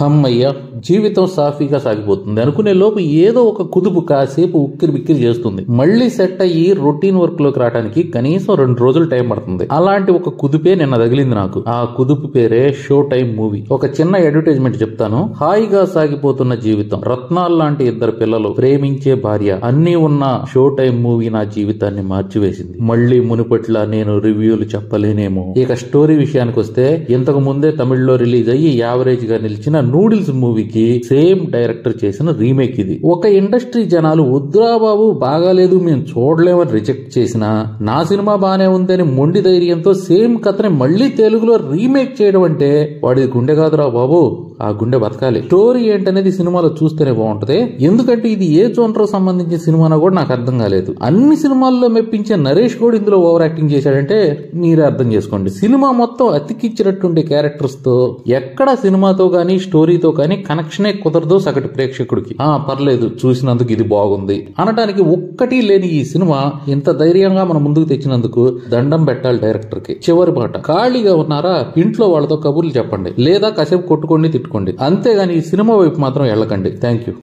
అమ్మయ్య జీవితం సాఫీగా సాగిపోతుంది అనుకునే లోపు ఏదో ఒక కుదుపు కాసేపు ఉక్కిరి బిక్కిరి చేస్తుంది. మళ్లీ సెట్ అయ్యి రొటీన్ వర్క్ లోకి రావడానికి కనీసం 2 రోజులు టైం పడుతుంది. అలాంటి ఒక కుదుపే నిన్న తగిలింది నాకు. ఆ కుదుపు పేరే షో టైం మూవీ. ఒక చిన్న అడ్వర్టైజ్మెంట్ చెప్తాను. హాయిగా సాగిపోతున్న జీవితం, రత్నాలు లాంటి 2 పిల్లలు, ప్రేమించే భార్య, అన్నీ ఉన్న షో టైం మూవీ నా జీవితాన్ని మార్చివేసింది. మళ్లీ మునుపట్ల నేను రివ్యూలు చెప్పలేనేమో. ఇక స్టోరీ విషయానికి వస్తే, ఇంతకు ముందే తమిళ్లో రిలీజ్ అయ్యి యావరేజ్ గా నిలిచిన నూడిల్స్ మూవీకి సేమ్ డైరెక్టర్ చేసిన రీమేక్ ఇది. ఒక ఇండస్ట్రీ జనాలు వద్దురా బాబు బాగాలేదు మేము చూడలేమని రిజెక్ట్ చేసినా, నా సినిమా బానే ఉందని మొండి ధైర్యంతో సేమ్ కథని మళ్లీ తెలుగులో రీమేక్ చేయడం అంటే వాడి గుండె కాదురా బాబు, ఆ గుండె బతకాలి. స్టోరీ ఏంటనేది సినిమాలో చూస్తేనే బాగుంటది. ఎందుకంటే ఇది ఏ జోనర్ సంబంధించిన సినిమానో కూడా నాకు అర్థం కాలేదు. అన్ని సినిమాల్లో మెప్పించే నరేష్ కూడా ఇందులో ఓవర్ యాక్టింగ్ చేశాడంటే మీరే అర్థం చేసుకోండి. సినిమా మొత్తం అతికిచ్చినట్టుండే క్యారెక్టర్స్ తో ఎక్కడ సినిమాతో గానీ స్టోరీతో కానీ కనెక్షనే కుదరదు సగటు ప్రేక్షకుడికి. పర్లేదు చూసినందుకు ఇది బాగుంది అనడానికి ఒక్కటి లేని ఈ సినిమా ఇంత ధైర్యంగా మన ముందుకు తెచ్చినందుకు దండం పెట్టాలి డైరెక్టర్ కి. చివరి మాట, ఖాళీగా ఉన్నారా ఇంట్లో వాళ్ళతో కబుర్లు చెప్పండి, లేదా కాసేపు కొట్టుకోండి తిట్టుకోండి, అంతేగాని ఈ సినిమా వైపు మాత్రం వెళ్ళకండి. Thank you.